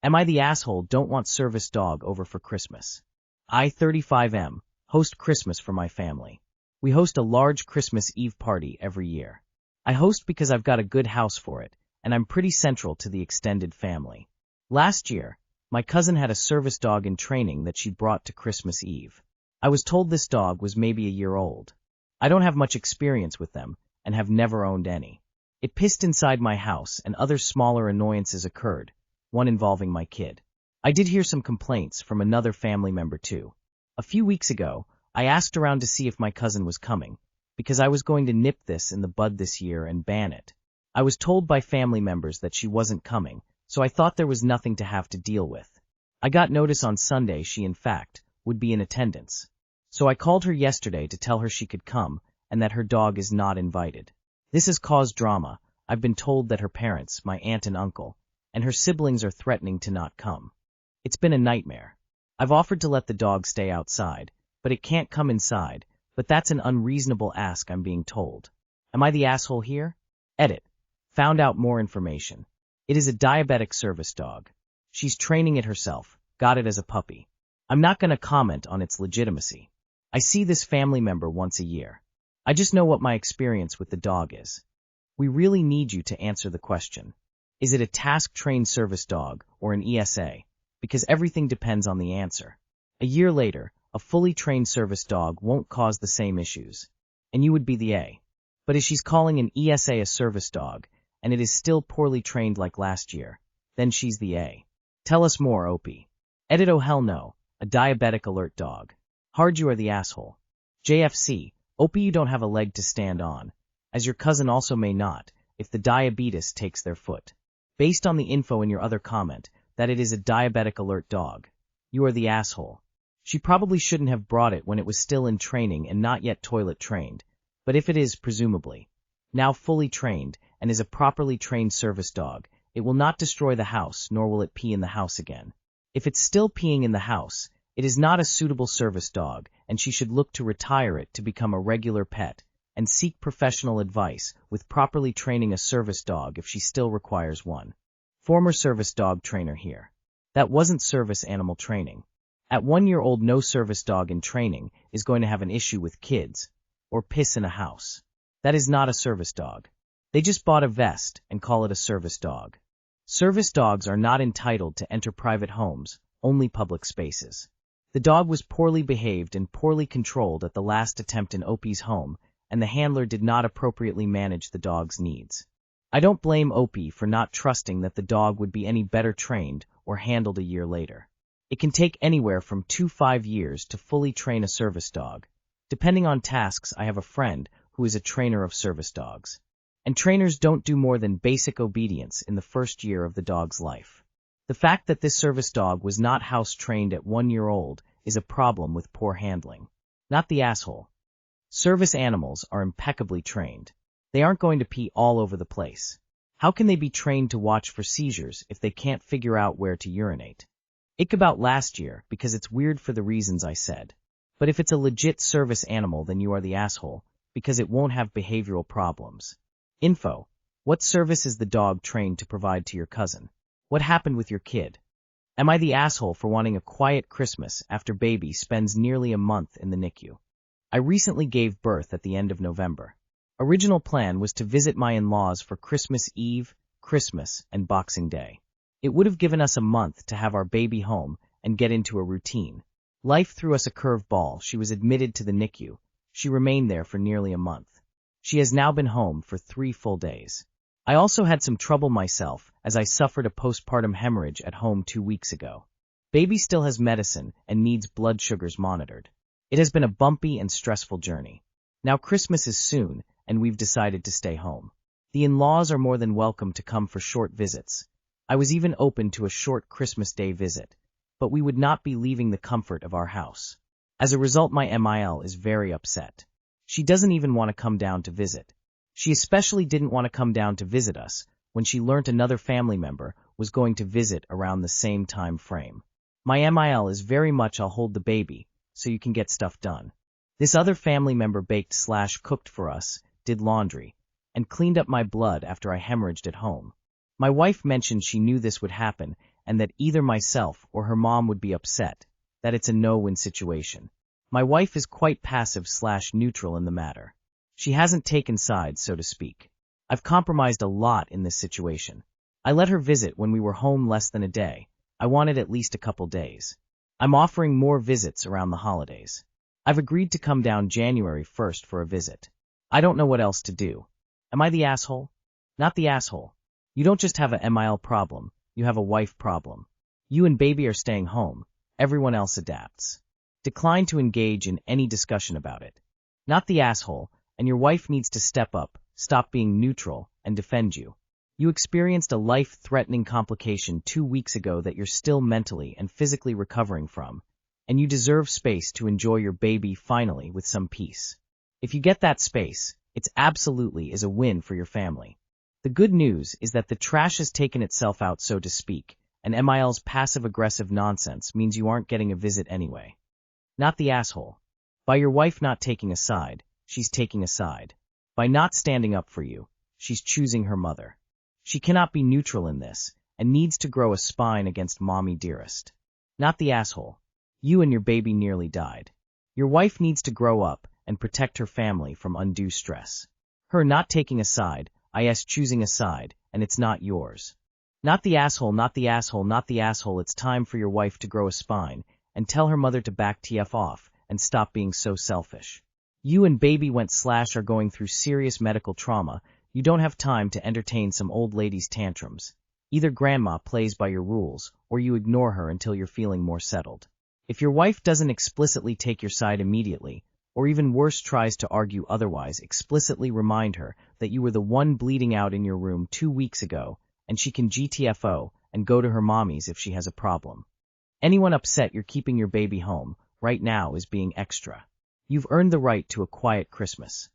Am I the asshole don't want service dog over for Christmas? I, 35M, host Christmas for my family. We host a large Christmas Eve party every year. I host because I've got a good house for it, and I'm pretty central to the extended family. Last year, my cousin had a service dog in training that she brought to Christmas Eve. I was told this dog was maybe a year old. I don't have much experience with them, and have never owned any. It pissed inside my house, and other smaller annoyances occurred, one involving my kid. I did hear some complaints from another family member too. A few weeks ago, I asked around to see if my cousin was coming, because I was going to nip this in the bud this year and ban it. I was told by family members that she wasn't coming, so I thought there was nothing to have to deal with. I got notice on Sunday she, in fact, would be in attendance. So I called her yesterday to tell her she could come and that her dog is not invited. This has caused drama. I've been told that her parents, my aunt and uncle, and her siblings are threatening to not come. It's been a nightmare. I've offered to let the dog stay outside, but it can't come inside, but that's an unreasonable ask, I'm being told. Am I the asshole here? Edit. Found out more information. It is a diabetic service dog. She's training it herself, got it as a puppy. I'm not going to comment on its legitimacy. I see this family member once a year. I just know what my experience with the dog is. We really need you to answer the question. Is it a task-trained service dog or an ESA? Because everything depends on the answer. A year later, a fully trained service dog won't cause the same issues, and you would be the A. But if she's calling an ESA a service dog, and it is still poorly trained like last year, then she's the A. Tell us more, OP. Edit. Oh hell no, a diabetic alert dog. Hard, you are the asshole. JFC, OP, you don't have a leg to stand on, as your cousin also may not, if the diabetes takes their foot. Based on the info in your other comment, that it is a diabetic alert dog. You are the asshole. She probably shouldn't have brought it when it was still in training and not yet toilet trained, but if it is, presumably, now fully trained and is a properly trained service dog, it will not destroy the house nor will it pee in the house again. If it's still peeing in the house, it is not a suitable service dog and she should look to retire it to become a regular pet and seek professional advice with properly training a service dog if she still requires one. Former service dog trainer here. That wasn't service animal training. At 1 year old, no service dog in training is going to have an issue with kids or piss in a house. That is not a service dog. They just bought a vest and call it a service dog. Service dogs are not entitled to enter private homes, only public spaces. The dog was poorly behaved and poorly controlled at the last attempt in OP's home, and the handler did not appropriately manage the dog's needs. I don't blame OP for not trusting that the dog would be any better trained or handled a year later. It can take anywhere from 2 to 5 years to fully train a service dog. Depending on tasks, I have a friend who is a trainer of service dogs. And trainers don't do more than basic obedience in the first year of the dog's life. The fact that this service dog was not house-trained at 1 year old is a problem with poor handling. Not the asshole. Service animals are impeccably trained. They aren't going to pee all over the place. How can they be trained to watch for seizures if they can't figure out where to urinate? Ick about last year because it's weird for the reasons I said. But if it's a legit service animal, then you are the asshole, because it won't have behavioral problems. Info. What service is the dog trained to provide to your cousin? What happened with your kid? Am I the asshole for wanting a quiet Christmas after baby spends nearly a month in the NICU? I recently gave birth at the end of November. Original plan was to visit my in-laws for Christmas Eve, Christmas, and Boxing Day. It would have given us a month to have our baby home and get into a routine. Life threw us a curveball. She was admitted to the NICU. She remained there for nearly a month. She has now been home for 3 full days. I also had some trouble myself as I suffered a postpartum hemorrhage at home 2 weeks ago. Baby still has medicine and needs blood sugars monitored. It has been a bumpy and stressful journey. Now Christmas is soon, and we've decided to stay home. The in-laws are more than welcome to come for short visits. I was even open to a short Christmas Day visit, but we would not be leaving the comfort of our house. As a result, my MIL is very upset. She doesn't even want to come down to visit. She especially didn't want to come down to visit us when she learnt another family member was going to visit around the same time frame. My MIL is very much I'll hold the baby so you can get stuff done. This other family member baked/cooked for us, did laundry, and cleaned up my blood after I hemorrhaged at home. My wife mentioned she knew this would happen and that either myself or her mom would be upset, that it's a no-win situation. My wife is quite passive/neutral in the matter. She hasn't taken sides, so to speak. I've compromised a lot in this situation. I let her visit when we were home less than a day. I wanted at least a couple days. I'm offering more visits around the holidays. I've agreed to come down January 1st for a visit. I don't know what else to do. Am I the asshole? Not the asshole. You don't just have a MIL problem, you have a wife problem. You and baby are staying home. Everyone else adapts. Decline to engage in any discussion about it. Not the asshole, and your wife needs to step up, stop being neutral, and defend you. You experienced a life-threatening complication 2 weeks ago that you're still mentally and physically recovering from, and you deserve space to enjoy your baby finally with some peace. If you get that space, it absolutely is a win for your family. The good news is that the trash has taken itself out, so to speak, and MIL's passive-aggressive nonsense means you aren't getting a visit anyway. Not the asshole. By your wife not taking a side, she's taking a side. By not standing up for you, she's choosing her mother. She cannot be neutral in this, and needs to grow a spine against mommy dearest. Not the asshole. You and your baby nearly died. Your wife needs to grow up and protect her family from undue stress. Her not taking a side, is choosing a side, and it's not yours. Not the asshole, not the asshole, not the asshole. It's time for your wife to grow a spine, and tell her mother to back TF off, and stop being so selfish. You and baby are going through serious medical trauma. You don't have time to entertain some old lady's tantrums. Either grandma plays by your rules, or you ignore her until you're feeling more settled. If your wife doesn't explicitly take your side immediately, or even worse tries to argue otherwise, explicitly remind her that you were the one bleeding out in your room 2 weeks ago, and she can GTFO and go to her mommy's if she has a problem. Anyone upset you're keeping your baby home right now is being extra. You've earned the right to a quiet Christmas.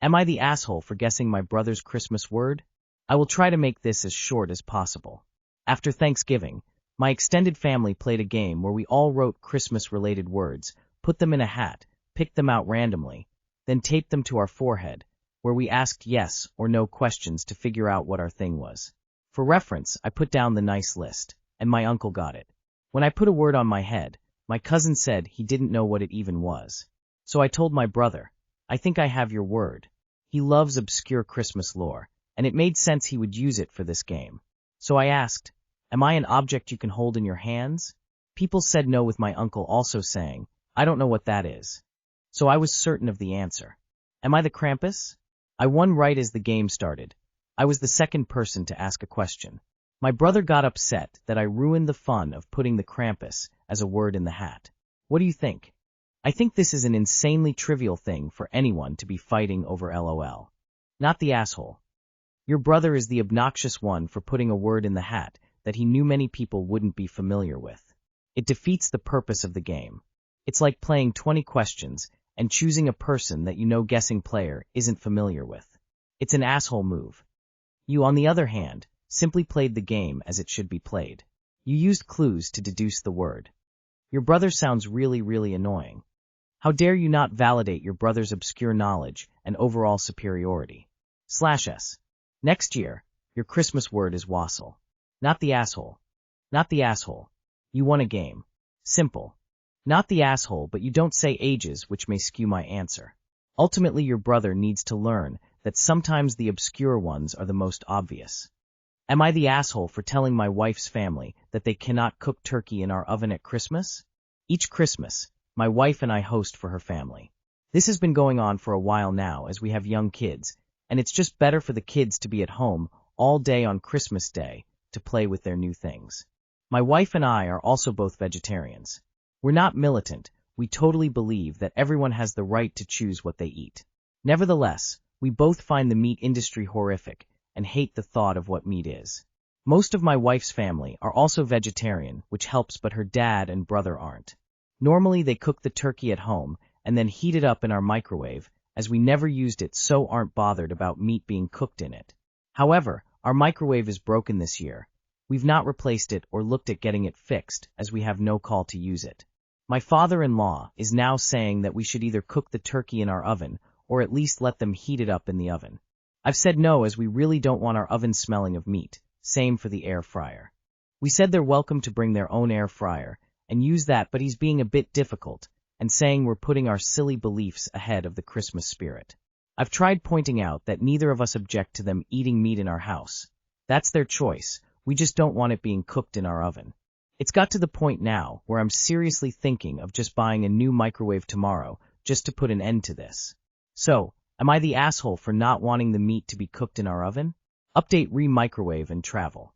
Am I the asshole for guessing my brother's Christmas word? I will try to make this as short as possible. After Thanksgiving, my extended family played a game where we all wrote Christmas-related words, put them in a hat, picked them out randomly, then taped them to our forehead, where we asked yes or no questions to figure out what our thing was. For reference, I put down the nice list, and my uncle got it. When I put a word on my head, my cousin said he didn't know what it even was. So I told my brother, I think I have your word. He loves obscure Christmas lore, and it made sense he would use it for this game. So I asked, am I an object you can hold in your hands? People said no, with my uncle also saying, I don't know what that is. So I was certain of the answer. Am I the Krampus? I won right as the game started. I was the second person to ask a question. My brother got upset that I ruined the fun of putting the Krampus as a word in the hat. What do you think? I think this is an insanely trivial thing for anyone to be fighting over, LOL. Not the asshole. Your brother is the obnoxious one for putting a word in the hat that he knew many people wouldn't be familiar with. It defeats the purpose of the game. It's like playing 20 questions and choosing a person that you know guessing player isn't familiar with. It's an asshole move. You, on the other hand, simply played the game as it should be played. You used clues to deduce the word. Your brother sounds really, really annoying. How dare you not validate your brother's obscure knowledge and overall superiority. /S. Next year, your Christmas word is wassail. Not the asshole. Not the asshole. You won a game. Simple. Not the asshole, but you don't say ages, which may skew my answer. Ultimately, your brother needs to learn that sometimes the obscure ones are the most obvious. Am I the asshole for telling my wife's family that they cannot cook turkey in our oven at Christmas? Each Christmas, my wife and I host for her family. This has been going on for a while now as we have young kids, and it's just better for the kids to be at home all day on Christmas Day to play with their new things. My wife and I are also both vegetarians. We're not militant. We totally believe that everyone has the right to choose what they eat. Nevertheless, we both find the meat industry horrific and hate the thought of what meat is. Most of my wife's family are also vegetarian, which helps, but her dad and brother aren't. Normally they cook the turkey at home and then heat it up in our microwave, as we never used it so aren't bothered about meat being cooked in it. However, our microwave is broken this year. We've not replaced it or looked at getting it fixed, as we have no call to use it. My father-in-law is now saying that we should either cook the turkey in our oven or at least let them heat it up in the oven. I've said no, as we really don't want our oven smelling of meat. Same for the air fryer. We said they're welcome to bring their own air fryer and use that, but he's being a bit difficult and saying we're putting our silly beliefs ahead of the Christmas spirit. I've tried pointing out that neither of us object to them eating meat in our house. That's their choice. We just don't want it being cooked in our oven. It's got to the point now where I'm seriously thinking of just buying a new microwave tomorrow just to put an end to this. So, am I the asshole for not wanting the meat to be cooked in our oven? Update re-microwave and travel.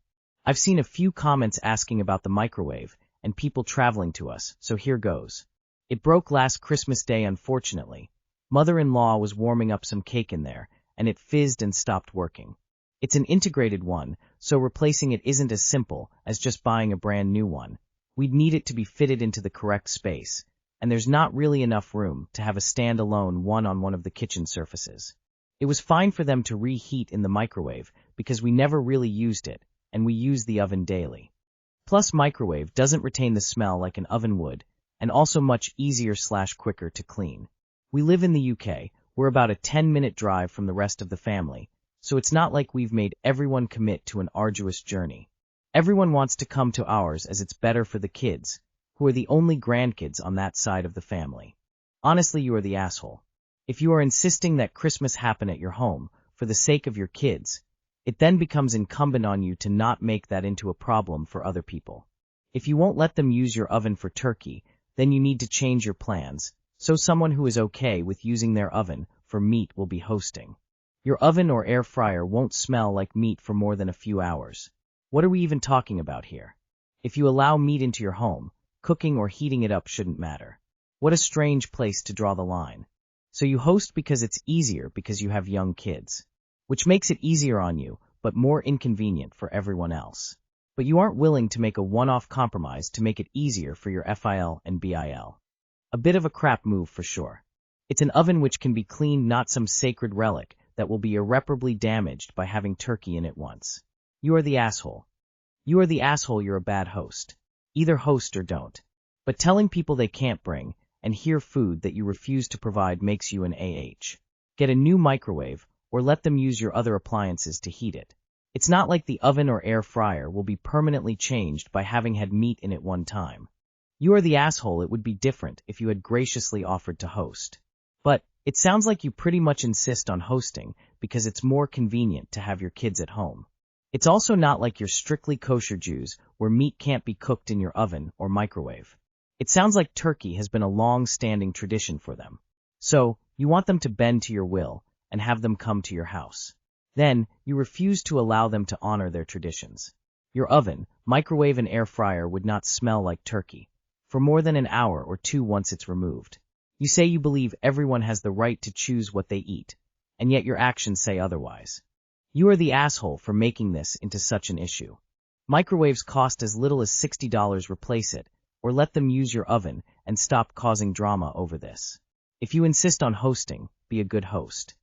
I've seen a few comments asking about the microwave and people traveling to us, so here goes. It broke last Christmas Day, unfortunately. Mother-in-law was warming up some cake in there, and it fizzed and stopped working. It's an integrated one, so replacing it isn't as simple as just buying a brand new one. We'd need it to be fitted into the correct space, and there's not really enough room to have a standalone one on one of the kitchen surfaces. It was fine for them to reheat in the microwave because we never really used it, and we use the oven daily. Plus, microwave doesn't retain the smell like an oven would, and also much easier/quicker to clean. We live in the UK, we're about a 10-minute drive from the rest of the family, so it's not like we've made everyone commit to an arduous journey. Everyone wants to come to ours as it's better for the kids, who are the only grandkids on that side of the family. Honestly, you are the asshole. If you are insisting that Christmas happen at your home for the sake of your kids, it then becomes incumbent on you to not make that into a problem for other people. If you won't let them use your oven for turkey, then you need to change your plans, so someone who is okay with using their oven for meat will be hosting. Your oven or air fryer won't smell like meat for more than a few hours. What are we even talking about here? If you allow meat into your home, cooking or heating it up shouldn't matter. What a strange place to draw the line. So you host because it's easier because you have young kids, which makes it easier on you, but more inconvenient for everyone else. But you aren't willing to make a one-off compromise to make it easier for your FIL and BIL. A bit of a crap move for sure. It's an oven which can be cleaned, not some sacred relic that will be irreparably damaged by having turkey in it once. You are the asshole. You are the asshole, you're a bad host. Either host or don't. But telling people they can't bring and hear food that you refuse to provide makes you an AH. Get a new microwave or let them use your other appliances to heat it. It's not like the oven or air fryer will be permanently changed by having had meat in it one time. You are the asshole. It would be different if you had graciously offered to host. But it sounds like you pretty much insist on hosting because it's more convenient to have your kids at home. It's also not like you're strictly kosher Jews where meat can't be cooked in your oven or microwave. It sounds like turkey has been a long-standing tradition for them. So, you want them to bend to your will and have them come to your house. Then, you refuse to allow them to honor their traditions. Your oven, microwave and air fryer would not smell like turkey for more than an hour or two once it's removed. You say you believe everyone has the right to choose what they eat, and yet your actions say otherwise. You are the asshole for making this into such an issue. Microwaves cost as little as $60. Replace it, or let them use your oven and stop causing drama over this. If you insist on hosting, be a good host.